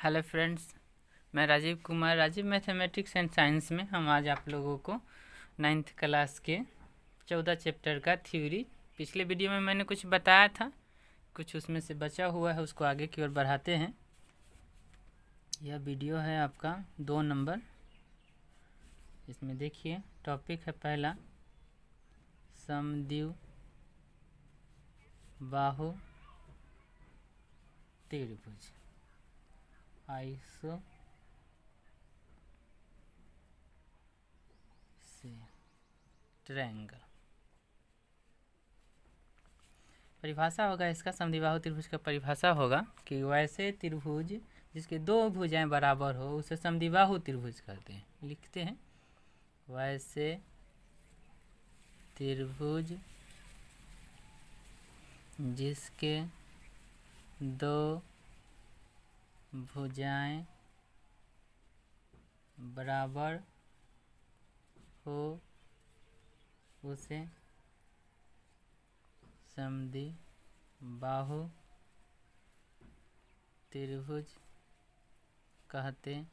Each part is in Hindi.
हेलो फ्रेंड्स, मैं Rajiv Kumar. Rajiv mathematics and science में हम आज आप लोगों को 9th क्लास के 14 चैप्टर का थ्योरी, पिछले वीडियो में मैंने कुछ बताया था, कुछ उसमें से बचा हुआ है, उसको आगे की ओर बढ़ाते हैं। यह वीडियो है आपका 2 नंबर। इसमें देखिए टॉपिक है पहला समद्विबाहु त्रिभुज, आइसो ट्रायंगल। परिभाषा होगा इसका, समद्विबाहु त्रिभुज का परिभाषा होगा कि वैसे त्रिभुज जिसके दो भुजाएं बराबर हो उसे समद्विबाहु त्रिभुज कहते हैं। लिखते हैं वैसे त्रिभुज जिसके दो भुजाएं बराबर हो उसे समद्विबाहु त्रिभुज कहते हैं।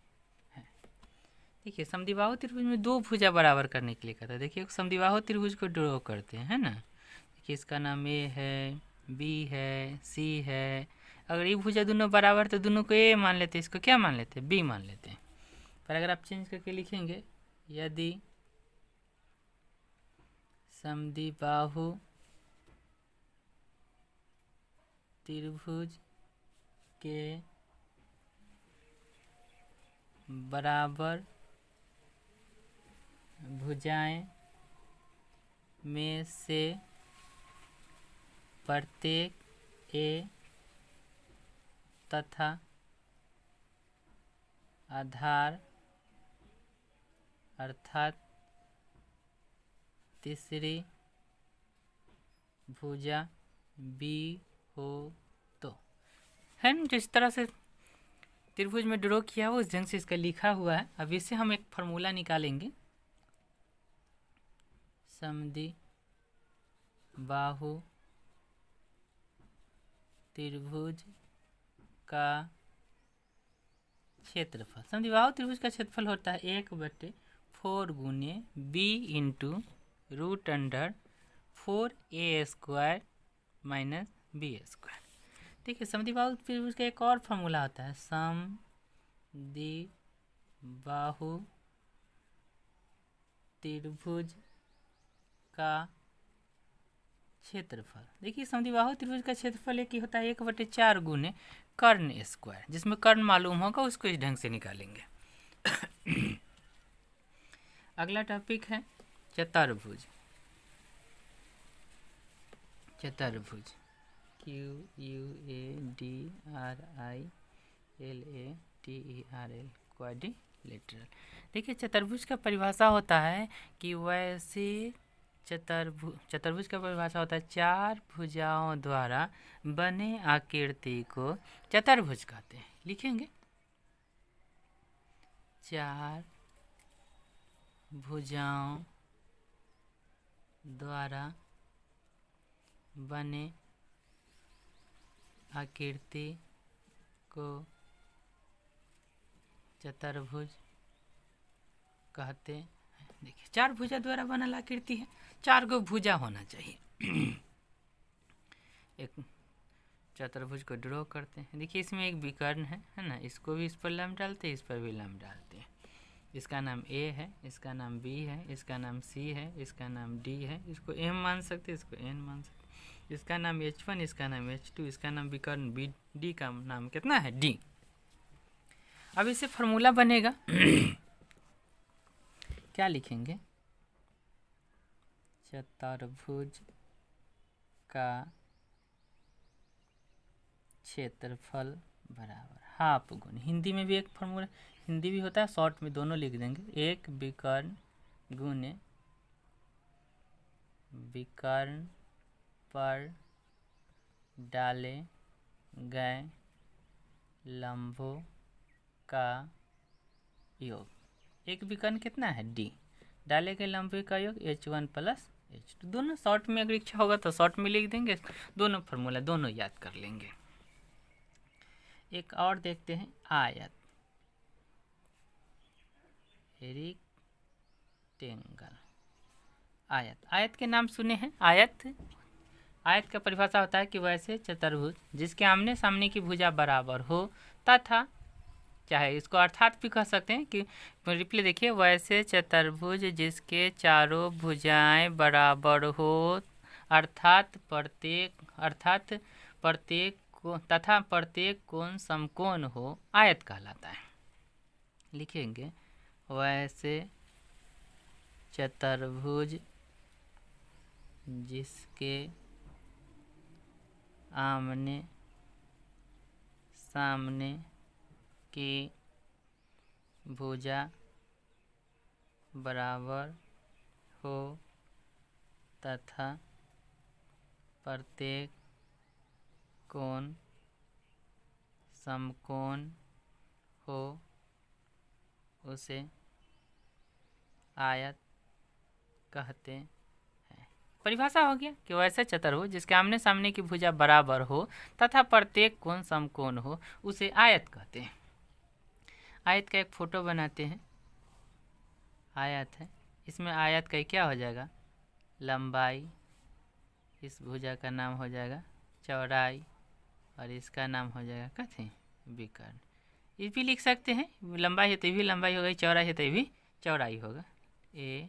देखिए समद्विबाहु त्रिभुज में दो भुजा बराबर करने के लिए कहता है। देखिए समद्विबाहु त्रिभुज को ड्रॉ करते हैं, है ना। देखिए इसका नाम ए है, बी है, सी है। अगर ये भुजा दोनों बराबर तो दोनों को ए मान लेते हैं, इसको क्या मान लेते हैं, बी मान लेते हैं। पर अगर आप चेंज करके लिखेंगे यदि समद्विबाहु त्रिभुज के बराबर भुजाएं में से प्रत्येक ए तथा आधार अर्थात तीसरी भुजा बी हो तो, है ना। जिस तरह से त्रिभुज में ड्रॉ किया हुआ उस ढंग से इसका लिखा हुआ है। अब इससे हम एक फार्मूला निकालेंगे। समद्विबाहु त्रिभुज का क्षेत्रफल, समद्विबाहु त्रिभुज का क्षेत्रफल होता है 1/4 गुने B into root under 4a² minus b²। देखिए समद्विबाहु त्रिभुज का एक और फार्मूला होता है समद्विबाहु त्रिभुज का क्षेत्रफल। देखिए समद्विबाहु त्रिभुज का क्षेत्रफल एक ही होता है 1/4 गुने कर्ण स्क्वायर। जिसमें कर्ण मालूम होगा उसको इस ढंग से निकालेंगे। अगला टॉपिक है चतुर्भुज। चतुर्भुज QUADRILATERL क्वाड्रिलेटरल। देखिए चतुर्भुज का परिभाषा होता है कि वैसे चतुर्भुज का परिभाषा होता है 4 भुजाओं द्वारा बने आकृति को चतुर्भुज कहते हैं। लिखेंगे 4 भुजाओं द्वारा बने आकृति को चतुर्भुज कहते हैं। देखिए 4 भुजा द्वारा बनल आकृति है, 4 गो भुजा होना चाहिए। एक चतुर्भुज को ड्रॉ करते हैं। देखिए इसमें एक विकर्ण है ना। इसको भी इस पर लंब डालते हैं, इस पर भी लंब डालते हैं। इसका नाम ए है, इसका नाम बी है, इसका नाम सी है, इसका नाम डी है। इसको एम मान सकते हैं, इसको एन मान सकते हैं। इसका नाम H1, इसका नाम H2, इसका नाम विकर्ण बी, डी का नाम कितना है, डी। अब इसे फार्मूला बनेगा। क्या लिखेंगे, चतुर्भुज का क्षेत्रफल बराबर हाफ गुण, हिंदी में भी एक फार्मूला हिंदी भी होता है, शॉर्ट में दोनों लिख देंगे। एक विकर्ण गुने विकर्ण पर डाले गए लंबों का योग। एक विकर्ण कितना है, डी। डाले गए लंबे का योग H1 प्लस H2। दोनों शॉर्ट में अगर इच्छा होगा तो शॉर्ट में लिख देंगे, दोनों फार्मूला दोनों याद कर लेंगे। एक और देखते हैं, आयत, रेक्टेंगल। आयत, आयत के नाम सुने हैं। आयत, आयत का परिभाषा होता है कि वैसे चतुर्भुज जिसके आमने सामने की भुजा बराबर हो तथा, चाहे इसको अर्थात भी कह सकते हैं कि रिप्ले देखिए, वैसे चतुर्भुज जिसके चारों भुजाएं बराबर हो अर्थात प्रत्येक कोण समकोण हो, आयत कहलाता है। लिखेंगे, वैसे चतुर्भुज जिसके आमने सामने की भुजा बराबर हो तथा प्रत्येक कोण समकोण हो, उसे आयत कहते हैं। परिभाषा हो गया कि वैसे चतुर्भुज जिसके आमने सामने की भुजा बराबर हो तथा प्रत्येक कोण समकोण हो, उसे आयत कहते हैं। आयत का एक फोटो बनाते हैं। आयत है, इसमें आयत का क्या हो जाएगा, लंबाई, इस भुजा का नाम हो जाएगा चौड़ाई, और इसका नाम हो जाएगा कथी, विकर्ण। ये भी लिख सकते हैं, लंबाई है तो ये भी लंबाई होगी, चौड़ाई है तो ये भी चौड़ाई होगा, A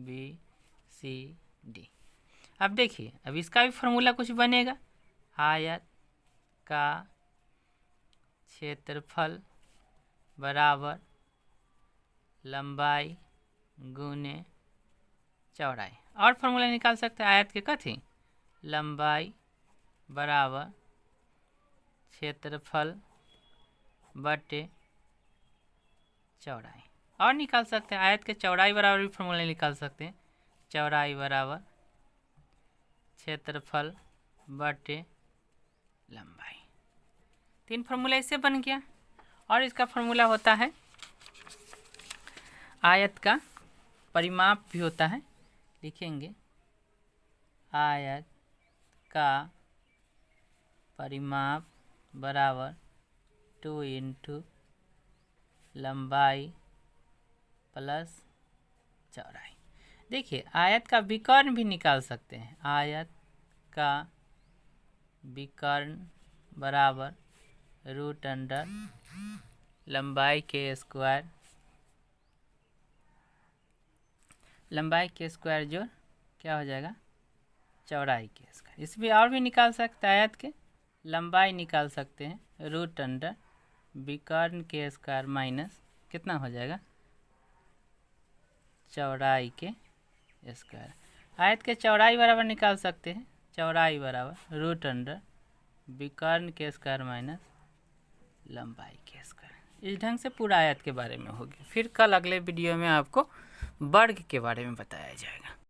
B C D। अब देखिए, अब इसका भी फॉर्मूला कुछ बनेगा। आयत का क्षेत्रफल बराबर लंबाई गुने चौड़ाई। और फॉर्मूला निकाल सकते हैं आयत के कथी, लंबाई बराबर क्षेत्रफल बटे चौड़ाई। और निकाल सकते हैं आयत के चौड़ाई बराबर भी फॉर्मूला निकाल सकते हैं, चौड़ाई बराबर क्षेत्रफल बटे लंबाई। 3 फॉर्मूला इससे बन गया। और इसका फॉर्मूला होता है, आयत का परिमाप भी होता है। लिखेंगे, आयत का परिमाप बराबर 2 इंटू लंबाई प्लस चौड़ाई। देखिए, आयत का विकर्ण भी निकाल सकते हैं। आयत का विकर्ण बराबर रूट अंडर लंबाई के स्क्वायर, लंबाई के स्क्वायर जो क्या हो जाएगा, चौड़ाई के स्क्वायर। इसमें और भी निकाल सकते हैं, आयत के लंबाई निकाल सकते हैं, रूट अंडर विकर्ण के स्क्वायर माइनस कितना हो जाएगा, चौड़ाई के स्क्वायर। आयत के चौड़ाई बराबर निकाल सकते हैं, चौड़ाई बराबर रूट अंडर विकर्ण के स्क्वायर माइनस लंबाई के स्क्वायर। इस ढंग से पूरा आयत के बारे में होगी। फिर कल अगले वीडियो में आपको वर्ग के बारे में बताया जाएगा।